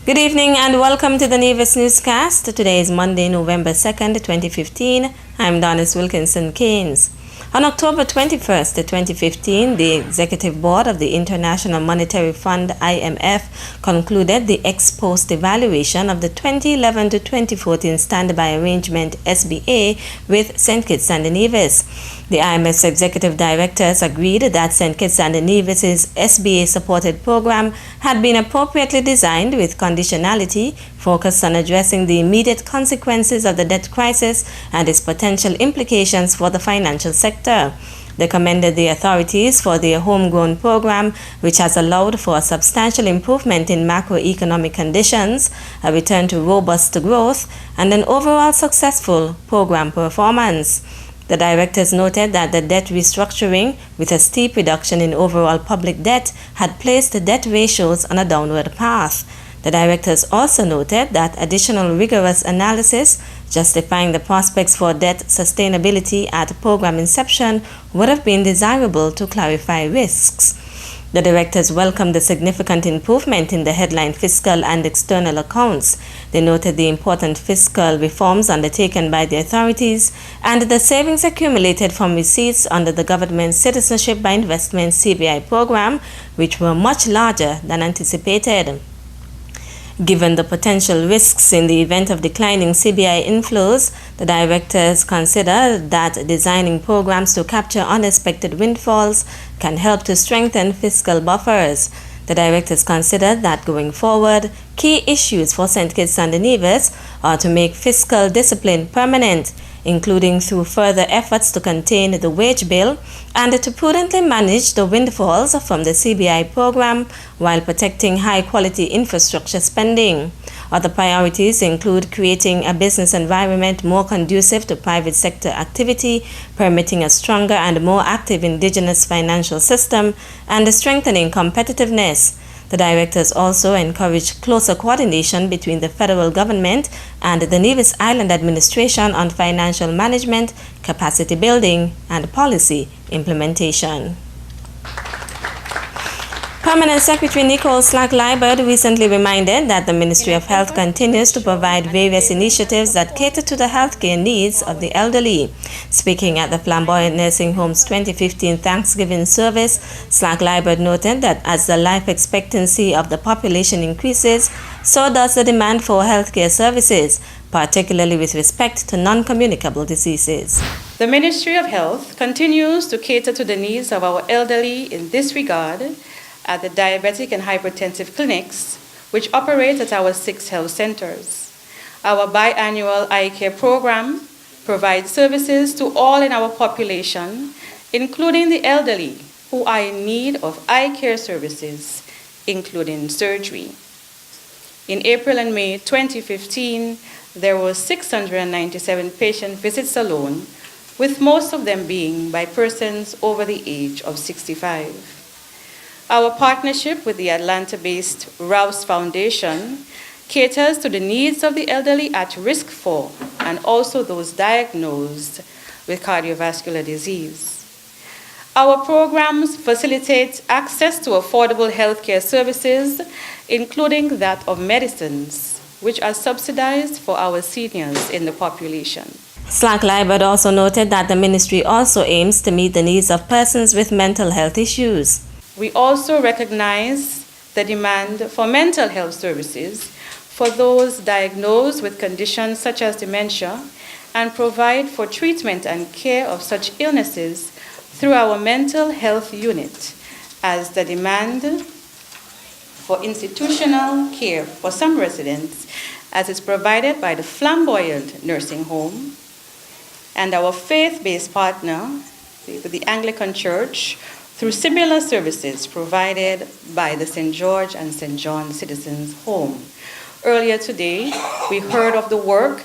Good evening and welcome to the Nevis Newscast. Today is Monday, November 2nd, 2015. I'm Donis Wilkinson Keynes. On October 21st, 2015, the Executive Board of the International Monetary Fund, IMF, concluded the ex-post evaluation of the 2011 to 2014 Standby Arrangement SBA with St. Kitts and Nevis. The IMF's executive directors agreed that St. Kitts and Nevis's SBA-supported program had been appropriately designed with conditionality focused on addressing the immediate consequences of the debt crisis and its potential implications for the financial sector. They commended the authorities for their homegrown program, which has allowed for a substantial improvement in macroeconomic conditions, a return to robust growth, and an overall successful program performance. The directors noted that the debt restructuring, with a steep reduction in overall public debt, had placed the debt ratios on a downward path. The directors also noted that additional rigorous analysis justifying the prospects for debt sustainability at program inception would have been desirable to clarify risks. The directors welcomed the significant improvement in the headline fiscal and external accounts. They noted the important fiscal reforms undertaken by the authorities and the savings accumulated from receipts under the government's Citizenship by Investment CBI program, which were much larger than anticipated. Given the potential risks in the event of declining CBI inflows, the directors consider that designing programs to capture unexpected windfalls can help to strengthen fiscal buffers. The directors consider that going forward, key issues for St. Kitts and Nevis are to make fiscal discipline permanent, including through further efforts to contain the wage bill and to prudently manage the windfalls from the CBI program while protecting high-quality infrastructure spending. Other priorities include creating a business environment more conducive to private sector activity, permitting a stronger and more active indigenous financial system, and strengthening competitiveness. The directors also encouraged closer coordination between the federal government and the Nevis Island administration on financial management, capacity building, and policy implementation. Permanent Secretary Nicole Slack-Liebert recently reminded that the Ministry of Health continues to provide various initiatives that cater to the healthcare needs of the elderly. Speaking at the Flamboyant Nursing Home's 2015 Thanksgiving service, Slack-Liebert noted that as the life expectancy of the population increases, so does the demand for healthcare services, particularly with respect to non-communicable diseases. The Ministry of Health continues to cater to the needs of our elderly in this regard at the diabetic and hypertensive clinics, which operate at our 6 health centers. Our biannual eye care program provides services to all in our population, including the elderly who are in need of eye care services, including surgery. In April and May 2015, there were 697 patient visits alone, with most of them being by persons over the age of 65. Our partnership with the Atlanta-based Rouse Foundation caters to the needs of the elderly at risk for and also those diagnosed with cardiovascular disease. Our programs facilitate access to affordable healthcare services, including that of medicines, which are subsidized for our seniors in the population. Slack-Liebert also noted that the ministry also aims to meet the needs of persons with mental health issues. We also recognize the demand for mental health services for those diagnosed with conditions such as dementia and provide for treatment and care of such illnesses through our mental health unit, as the demand for institutional care for some residents, as is provided by the Flamboyant Nursing Home, and our faith-based partner, the Anglican Church, through similar services provided by the St. George and St. John Citizens Home. Earlier today, we heard of the work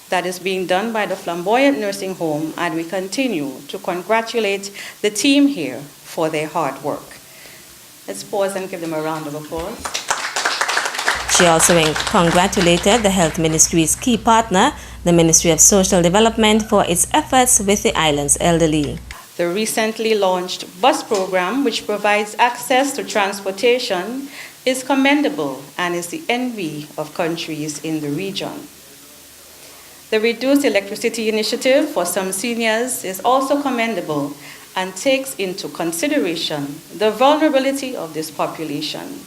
that is being done by the Flamboyant Nursing Home, and we continue to congratulate the team here for their hard work. Let's pause and give them a round of applause. She also congratulated the Health Ministry's key partner, the Ministry of Social Development, for its efforts with the island's elderly. The recently launched bus program, which provides access to transportation is commendable and is the envy of countries in the region. The reduced electricity initiative for some seniors is also commendable and takes into consideration the vulnerability of this population.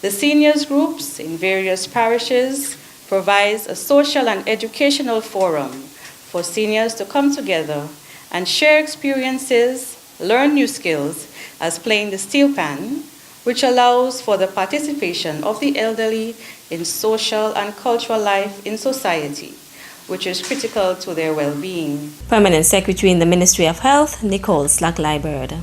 The seniors groups in various parishes provides a social and educational forum for seniors to come together and share experiences, learn new skills, as playing the steel pan, which allows for the participation of the elderly in social and cultural life in society, which is critical to their well-being. Permanent Secretary in the Ministry of Health, Nicole Slack-Liburd.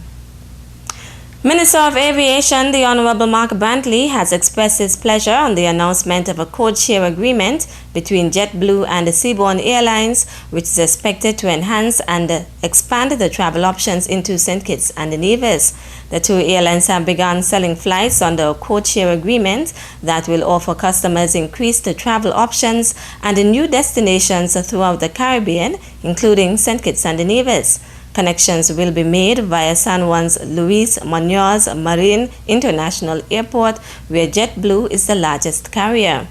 Minister of Aviation, the Honorable Mark Brantley, has expressed his pleasure on the announcement of a code-share agreement between JetBlue and the Seabourn Airlines, which is expected to enhance and expand the travel options into St. Kitts and Nevis. The two airlines have begun selling flights under a code-share agreement that will offer customers increased travel options and new destinations throughout the Caribbean, including St. Kitts and Nevis. Connections will be made via San Juan's Luis Munoz Marin International Airport, where JetBlue is the largest carrier.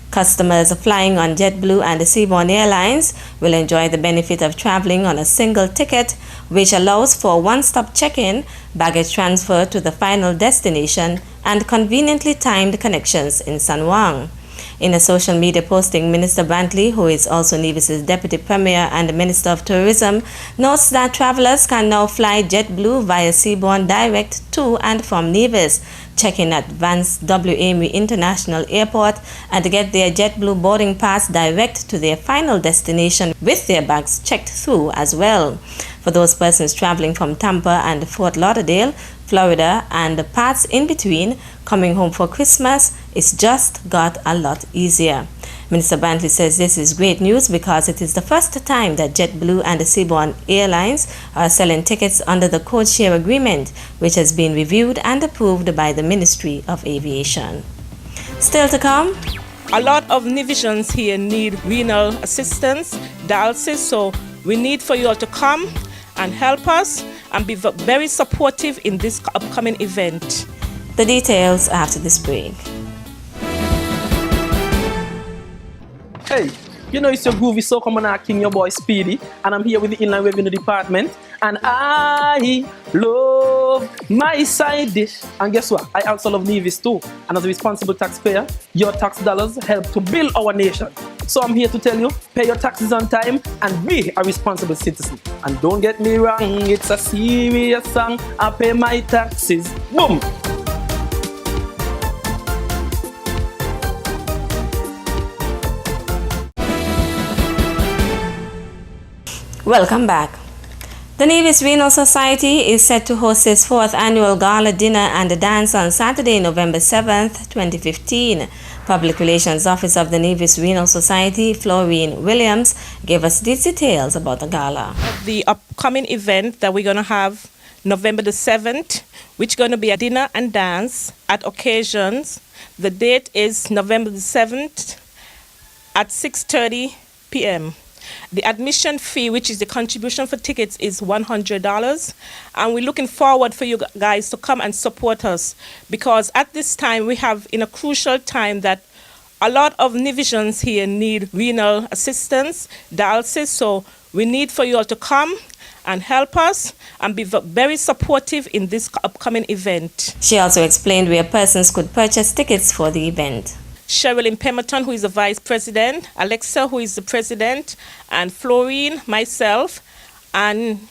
Customers flying on JetBlue and the Seabourn Airlines will enjoy the benefit of traveling on a single ticket, which allows for one-stop check-in, baggage transfer to the final destination, and conveniently timed connections in San Juan. In a social media posting, Minister Brantley, who is also Nevis's Deputy Premier and Minister of Tourism, notes that travelers can now fly JetBlue via Seabourn direct to and from Nevis, check in at Vance W. Amory International Airport, and get their JetBlue boarding pass direct to their final destination with their bags checked through as well. For those persons traveling from Tampa and Fort Lauderdale, Florida, and the parts in between, coming home for Christmas is just got a lot easier. Minister Brantley says this is great news because it is the first time that JetBlue and the Seabourn Airlines are selling tickets under the code-share agreement, which has been reviewed and approved by the Ministry of Aviation. Still to come, a lot of Nevisians here need renal assistance, dialysis, so we need for you all to come and help us and be very supportive in this upcoming event. The details after this break. Hey, you know it's your groovy soca monarch king, your boy Speedy, and I'm here with the Inland Revenue Department, and I love my side dish. And guess what? I also love Nevis too. And as a responsible taxpayer, your tax dollars help to build our nation. So I'm here to tell you, pay your taxes on time and be a responsible citizen. And don't get me wrong, it's a serious song. I pay my taxes. Boom! Welcome back. The Nevis Renal Society is set to host its 4th annual gala dinner and dance on Saturday, November 7th, 2015. Public Relations Officer of the Nevis Renal Society, Florine Williams, gave us these details about the gala. The upcoming event that we're going to have November the 7th, which is going to be a dinner and dance at occasions. The date is November the 7th at 6:30 p.m. The admission fee, which is the contribution for tickets, is $100. And we're looking forward for you guys to come and support us, because at this time we have in a crucial time that a lot of Nevisians here need renal assistance, dialysis. So we need for you all to come and help us and be very supportive in this upcoming event. She also explained where persons could purchase tickets for the event. Cheryl Pemberton, who is the vice president, Alexa, who is the president, and Florine, myself, and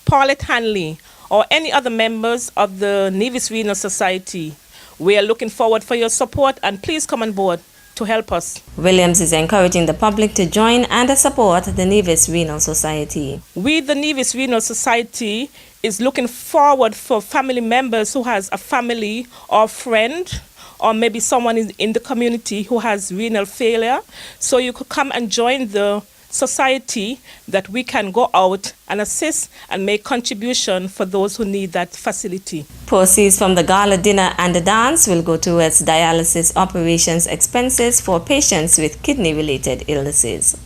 Paulette Hanley, or any other members of the Nevis Renal Society. We are looking forward for your support, and please come on board to help us. Williams is encouraging the public to join and support the Nevis Renal Society. We, the Nevis Renal Society, is looking forward for family members who has a family or friend, or maybe someone in the community who has renal failure. So you could come and join the society that we can go out and assist and make contribution for those who need that facility. Proceeds from the gala dinner and the dance will go towards dialysis operations expenses for patients with kidney-related illnesses.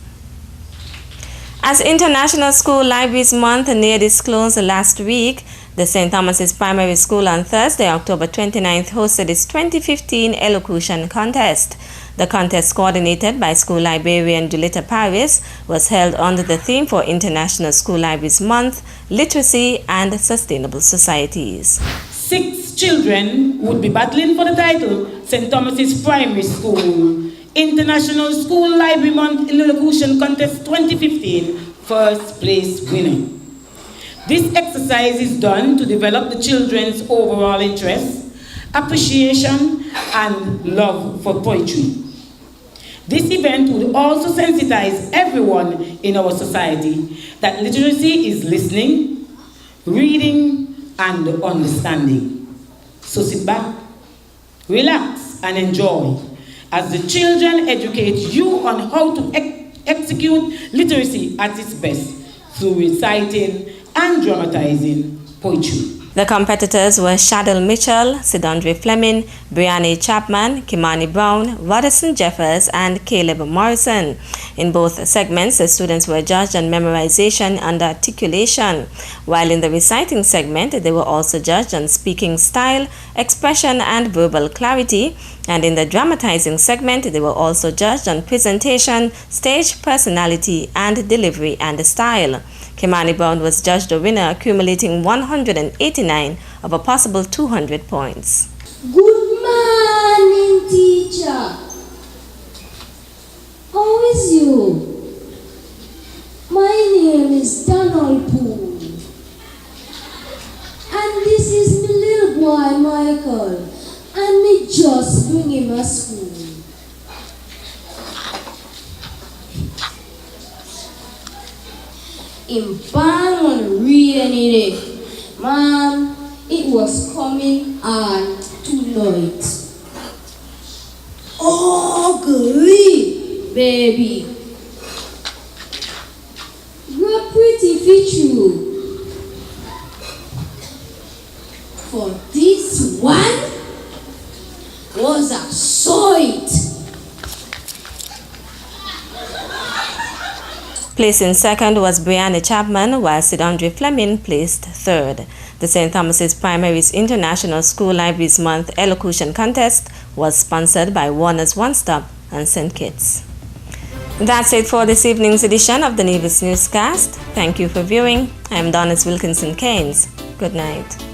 As International School Libraries Month neared its close last week, The St. Thomas's Primary School on Thursday, October 29th, hosted its 2015 elocution contest. The contest, coordinated by school librarian Julita Paris, was held under the theme for International School Libraries Month, Literacy and Sustainable Societies. 6 children would be battling for the title St. Thomas's Primary School International School Library Month Elocution Contest 2015 first place winner. This exercise is done to develop the children's overall interest, appreciation, and love for poetry. This event would also sensitize everyone in our society that literacy is listening, reading, and understanding. So sit back, relax, and enjoy as the children educate you on how to execute literacy at its best through reciting and dramatizing poetry. The competitors were Shadel Mitchell, Sidondre Fleming, Brianne Chapman, Kimani Brown, Rodderson Jeffers, and Caleb Morrison. In both segments, the students were judged on memorization and articulation, while in the reciting segment, they were also judged on speaking style, expression, and verbal clarity, and in the dramatizing segment, they were also judged on presentation, stage personality, and delivery and style. Kimani Brown was judged a winner, accumulating 189 of a possible 200 points. Good morning, teacher. How is you? My name is Donald Poole. And this is my little boy, Michael. And me just bring him to school. In band on read any day. Mom, it was coming on tonight. Ugly, baby. You're pretty feature. For this one was a sight. Placing second was Brianne Chapman, while Sidondre Fleming placed third. The St. Thomas's Primary's International School Libraries Month Elocution Contest was sponsored by Warner's One Stop and St. Kitts. That's it for this evening's edition of the Nevis Newscast. Thank you for viewing. I am Donis Wilkinson Keynes. Good night.